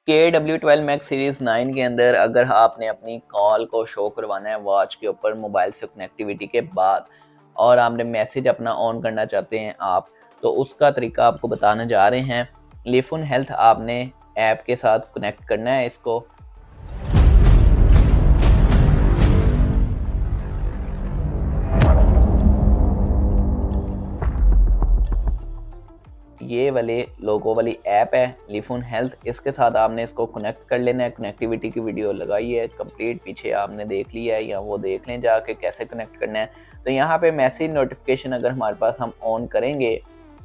KW12 max series 9 के अंदर अगर आपने अपनी कॉल को शो करवाना है वॉच के ऊपर मोबाइल से कनेक्टिविटी के बाद और आपने मैसेज अपना ऑन करना चाहते हैं आप, तो उसका तरीका आपको बताने जा रहे हैं। लिफुन हेल्थ आपने ऐप के साथ कनेक्ट करना है इसको। ये वाले लोगो वाली ऐप है लिफुन हेल्थ, इसके साथ आपने इसको कनेक्ट कर लेना है। कनेक्टिविटी की वीडियो लगाई है कंप्लीट, पीछे आपने देख लिया है, या वो देख लें जाके कैसे कनेक्ट करना है। तो यहाँ पे मैसेज नोटिफिकेशन अगर हमारे पास हम ऑन करेंगे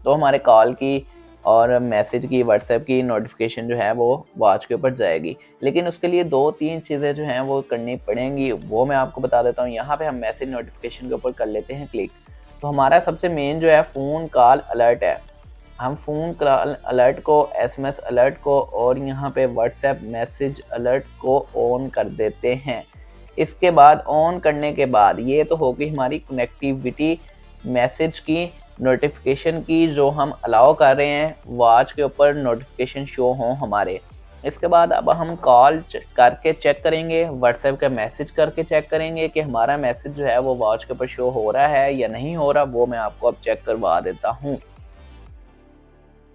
तो हमारे कॉल की और मैसेज की, व्हाट्सएप की नोटिफिकेशन जो है वो वॉच के ऊपर जाएगी। लेकिन उसके लिए 2-3 चीज़ें जो हैं वो करनी पड़ेंगी, वो मैं आपको बता देता हूँ। यहाँ पे हम मैसेज नोटिफिकेशन के ऊपर कर लेते हैं क्लिक। तो हमारा सबसे मेन जो है फ़ोन कॉल अलर्ट है। हम फ़ोन कॉल अलर्ट को, SMS अलर्ट को और यहाँ पे व्हाट्सएप मैसेज अलर्ट को ऑन कर देते हैं। इसके बाद ऑन करने के बाद ये तो होगी हमारी कनेक्टिविटी, मैसेज की, नोटिफिकेशन की, जो हम अलाउ कर रहे हैं वॉच के ऊपर नोटिफिकेशन शो हों हमारे। इसके बाद अब हम कॉल करके चेक करेंगे, व्हाट्सएप का मैसेज करके चेक करेंगे कि हमारा मैसेज जो है वो वॉच के ऊपर शो हो रहा है या नहीं हो रहा। वो मैं आपको अब चेक करवा देता हूँ।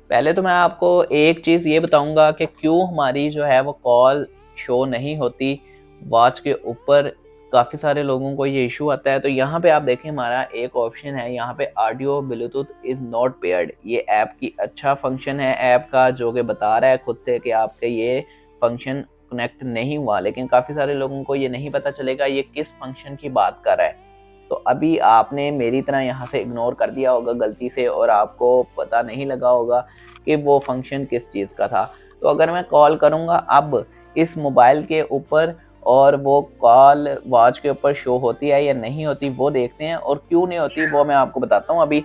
पहले तो मैं आपको एक चीज़ ये बताऊंगा कि क्यों हमारी जो है वो कॉल शो नहीं होती वॉच के ऊपर। काफ़ी सारे लोगों को ये इशू आता है। तो यहाँ पे आप देखें हमारा एक ऑप्शन है, यहाँ पे audio Bluetooth is not paired. ये ऐप की अच्छा फंक्शन है ऐप का, जो कि बता रहा है खुद से कि आपके ये फंक्शन कनेक्ट नहीं हुआ। लेकिन काफ़ी सारे लोगों को ये नहीं पता चलेगा ये किस फंक्शन की बात कर रहा है। तो अभी आपने मेरी तरह यहाँ से इग्नोर कर दिया होगा गलती से और आपको पता नहीं लगा होगा कि वो फंक्शन किस चीज़ का था। तो अगर मैं कॉल करूँगा अब इस मोबाइल के ऊपर और वो कॉल वॉच के ऊपर शो होती है या नहीं होती, वो देखते हैं। और क्यों नहीं होती वो मैं आपको बताता हूँ अभी।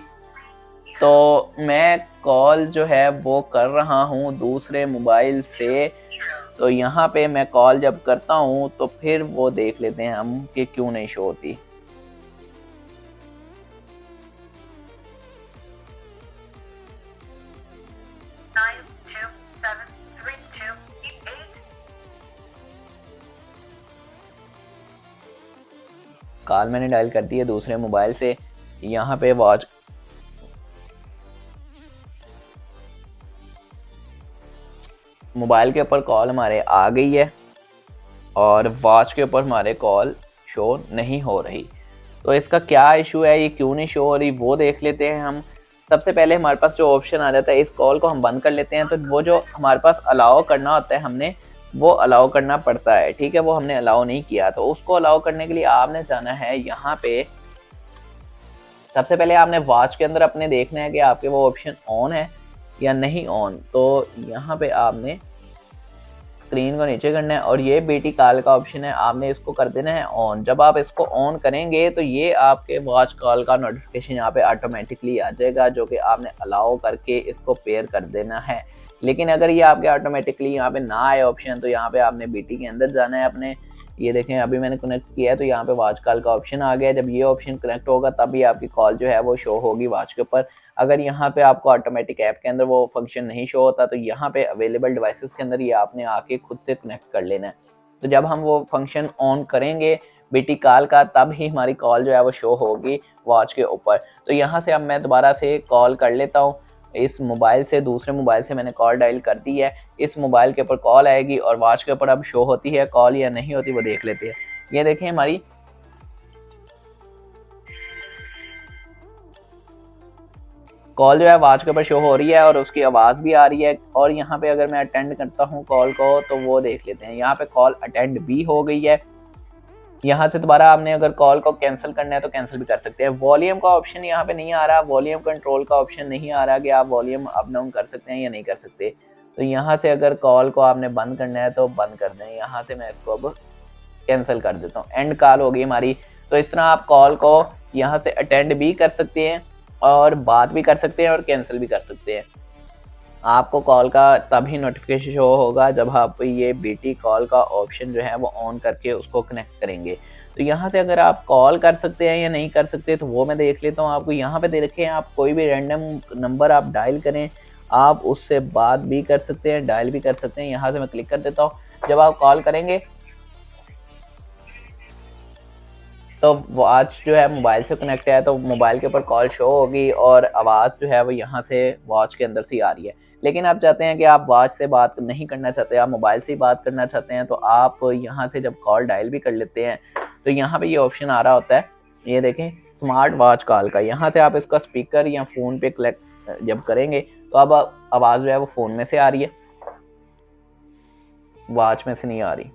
तो मैं कॉल जो है वो कर रहा हूँ दूसरे मोबाइल से। तो यहाँ पे मैं कॉल जब करता हूँ तो फिर वो देख लेते हैं हम कि क्यों नहीं शो होती। कॉल मैंने डायल कर दी है दूसरे मोबाइल से। यहाँ पे वॉच मोबाइल के ऊपर कॉल हमारे आ गई है और वॉच के ऊपर हमारे कॉल शो नहीं हो रही। तो इसका क्या इशू है, ये क्यों नहीं शो हो रही, वो देख लेते हैं हम। सबसे पहले हमारे पास जो ऑप्शन आ जाता है, इस कॉल को हम बंद कर लेते हैं। तो वो जो हमारे पास अलाउ करना होता है, हमने वो अलाउ करना पड़ता है, ठीक है। वो हमने अलाउ नहीं किया, तो उसको अलाउ करने के लिए आपने जाना है यहाँ पे। सबसे पहले आपने वॉच के अंदर अपने देखना है कि आपके वो ऑप्शन ऑन है या नहीं ऑन। तो यहाँ पे आपने स्क्रीन को नीचे करना है और ये बीटी कॉल का ऑप्शन है, आपने इसको कर देना है ऑन। जब आप इसको ऑन करेंगे तो ये आपके वॉच कॉल का नोटिफिकेशन यहाँ पे ऑटोमेटिकली आ जाएगा, जो कि आपने अलाउ करके इसको पेयर कर देना है। लेकिन अगर ये आपके ऑटोमेटिकली यहाँ पे ना आए ऑप्शन, तो यहाँ पे आपने बीटी के अंदर जाना है अपने। ये देखें अभी मैंने कनेक्ट किया है तो यहाँ पे वॉच कॉल का ऑप्शन आ गया है। जब ये ऑप्शन कनेक्ट होगा तभी आपकी कॉल जो है वो शो होगी वॉच के ऊपर। अगर यहाँ पे आपको ऑटोमेटिक ऐप के अंदर वो फंक्शन नहीं शो होता तो यहाँ पे अवेलेबल डिवाइसेस के अंदर ये आपने आके खुद से कनेक्ट कर लेना है। तो जब हम वो फंक्शन ऑन करेंगे बीटी कॉल का, तब ही हमारी कॉल जो है वो शो होगी वॉच के ऊपर। तो यहाँ से अब मैं दोबारा से कॉल कर लेता हूँ। इस मोबाइल से दूसरे मोबाइल से मैंने कॉल डायल कर दी है। इस मोबाइल के ऊपर कॉल आएगी और वॉच के ऊपर अब शो होती है कॉल या नहीं होती, वो देख लेते हैं। ये देखें हमारी कॉल जो है वॉच के ऊपर शो हो रही है और उसकी आवाज़ भी आ रही है। और यहाँ पे अगर मैं अटेंड करता हूँ कॉल को तो वो देख लेते हैं, यहाँ पे कॉल अटेंड भी हो गई है। यहाँ से दोबारा आपने अगर कॉल को कैंसिल करना है तो कैंसिल भी कर सकते हैं। वॉल्यूम का ऑप्शन यहाँ पे नहीं आ रहा, वॉल्यूम कंट्रोल का ऑप्शन नहीं आ रहा कि आप वॉल्यूम अप डाउन कर सकते हैं या नहीं कर सकते। तो यहाँ से अगर कॉल को आपने बंद करना है तो बंद कर दें। यहाँ से मैं इसको अब कैंसिल कर देता हूँ, एंड कॉल हो गई हमारी। तो इस तरह आप कॉल को यहाँ से अटेंड भी कर सकते हैं और बात भी कर सकते हैं और कैंसिल भी कर सकते हैं। आपको कॉल का तभी नोटिफिकेशन शो होगा जब आप ये बीटी कॉल का ऑप्शन जो है वो ऑन करके उसको कनेक्ट करेंगे। तो यहाँ से अगर आप कॉल कर सकते हैं या नहीं कर सकते तो वो मैं देख लेता हूँ। आपको यहाँ पे दे रखे हैं, आप कोई भी रैंडम नंबर आप डायल करें आप उससे बात भी कर सकते हैं, डायल भी कर सकते हैं। यहाँ से मैं क्लिक कर देता हूँ। जब आप कॉल करेंगे तो वॉच जो है मोबाइल से कनेक्ट है, तो मोबाइल के ऊपर कॉल शो होगी और आवाज़ जो है वो यहाँ से वॉच के अंदर से आ रही है। लेकिन आप चाहते हैं कि आप वॉच से बात नहीं करना चाहते, आप मोबाइल से ही बात करना चाहते हैं, तो आप यहाँ से जब कॉल डायल भी कर लेते हैं तो यहाँ पे ये ऑप्शन आ रहा होता है, ये देखें स्मार्ट वॉच कॉल का। यहाँ से आप इसका स्पीकर या फ़ोन पे कलेक्ट जब करेंगे तो अब आवाज़ जो है वो फ़ोन में से आ रही है, वॉच में से नहीं आ रही।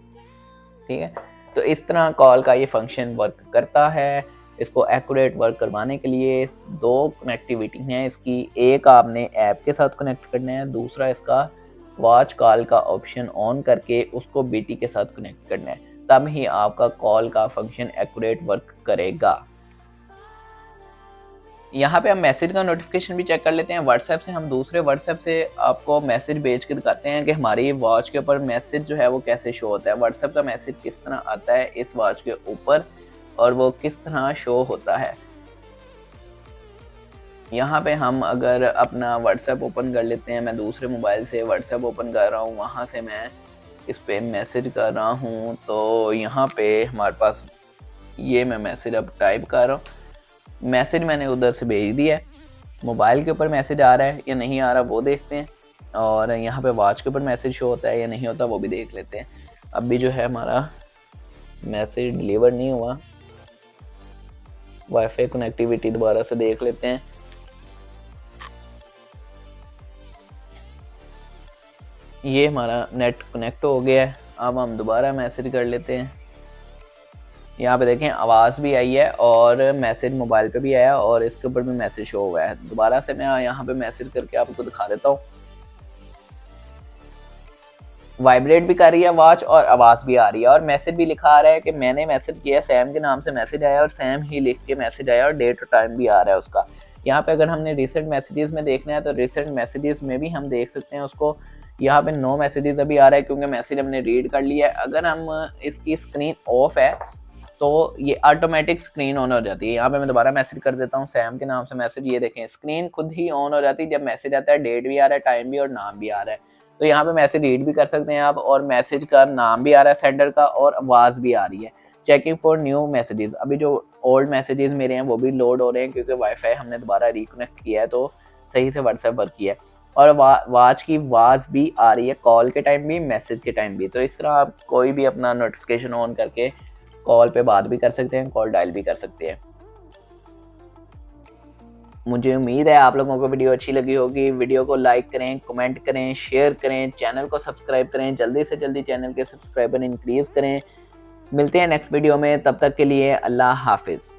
ठीक है, तो इस तरह कॉल का ये फंक्शन वर्क करता है। इसको एक्यूरेट वर्क करवाने के लिए दो कनेक्टिविटी हैं इसकी, एक आपने ऐप के साथ कनेक्ट करना है, दूसरा इसका वॉच कॉल का ऑप्शन ऑन करके उसको बीटी के साथ कनेक्ट करना है, तब ही आपका कॉल का फंक्शन एक्यूरेट वर्क करेगा। यहाँ पे हम मैसेज का नोटिफिकेशन भी चेक कर लेते हैं। व्हाट्सएप से हम दूसरे व्हाट्सएप से आपको मैसेज भेज के दिखाते हैं कि हमारी वॉच के ऊपर मैसेज जो है वो कैसे शो होता है, व्हाट्सएप का मैसेज किस तरह आता है इस वॉच के ऊपर और वो किस तरह शो होता है। यहाँ पे हम अगर अपना व्हाट्सएप ओपन कर लेते हैं, मैं दूसरे मोबाइल से व्हाट्सएप ओपन कर रहा हूँ, वहाँ से मैं इस पर मैसेज कर रहा हूँ, तो यहाँ पे हमारे पास ये मैं मैसेज अब टाइप कर रहा हूँ। मैसेज मैंने उधर से भेज दिया है, मोबाइल के ऊपर मैसेज आ रहा है या नहीं आ रहा वो देखते हैं, और यहाँ पे वॉच के ऊपर मैसेज शो होता है या नहीं होता वो भी देख लेते हैं। अब भी जो है हमारा मैसेज डिलीवर नहीं हुआ, वाईफाई कनेक्टिविटी दोबारा से देख लेते हैं। ये हमारा नेट कनेक्ट हो गया है। अब हम दोबारा मैसेज कर लेते हैं। यहाँ पे देखें आवाज़ भी आई है और मैसेज मोबाइल पे भी आया और इसके ऊपर भी मैसेज शो हुआ है। दोबारा से मैं यहाँ पे मैसेज करके आपको दिखा देता हूँ। वाइब्रेट भी कर रही है वॉच और आवाज़ भी आ रही है और मैसेज भी लिखा आ रहा है कि मैंने मैसेज किया, सैम के नाम से मैसेज आया और सैम ही लिख के मैसेज आया और डेट और टाइम भी आ रहा है उसका। यहाँ पे अगर हमने रिसेंट मैसेजेस में देखना है तो रिसेंट मैसेजेस में भी हम देख सकते हैं उसको। यहाँ पे नो मैसेजेस अभी आ रहा है क्योंकि मैसेज हमने रीड कर लिया है। अगर हम इसकी स्क्रीन ऑफ है तो ये ऑटोमेटिक स्क्रीन ऑन हो जाती है। यहाँ पे मैं दोबारा मैसेज कर देता हूँ, सैम के नाम से मैसेज, ये देखें स्क्रीन खुद ही ऑन हो जाती है जब मैसेज आता है, डेट भी आ रहा है, टाइम भी और नाम भी आ रहा है। तो यहाँ पे मैसेज रीड भी कर सकते हैं आप और मैसेज का नाम भी आ रहा है सेंडर का और आवाज़ भी आ रही है। चेकिंग फॉर न्यू मैसेजेस, अभी जो ओल्ड मैसेजेस मेरे हैं वो भी लोड हो रहे हैं क्योंकि वाईफाई हमने दोबारा रिकनेक्ट किया है तो सही से व्हाट्सएप वर्क किया है। और वॉच की आवाज़ भी आ रही है कॉल के टाइम भी, मैसेज के टाइम भी। तो इस तरह आप कोई भी अपना नोटिफिकेशन ऑन करके कॉल पे बात भी कर सकते हैं, कॉल डायल भी कर सकते हैं। मुझे उम्मीद है आप लोगों को वीडियो अच्छी लगी होगी। वीडियो को लाइक करें, कमेंट करें, शेयर करें, चैनल को सब्सक्राइब करें, जल्दी से जल्दी चैनल के सब्सक्राइबर इंक्रीज़ करें। मिलते हैं नेक्स्ट वीडियो में, तब तक के लिए अल्लाह हाफिज़।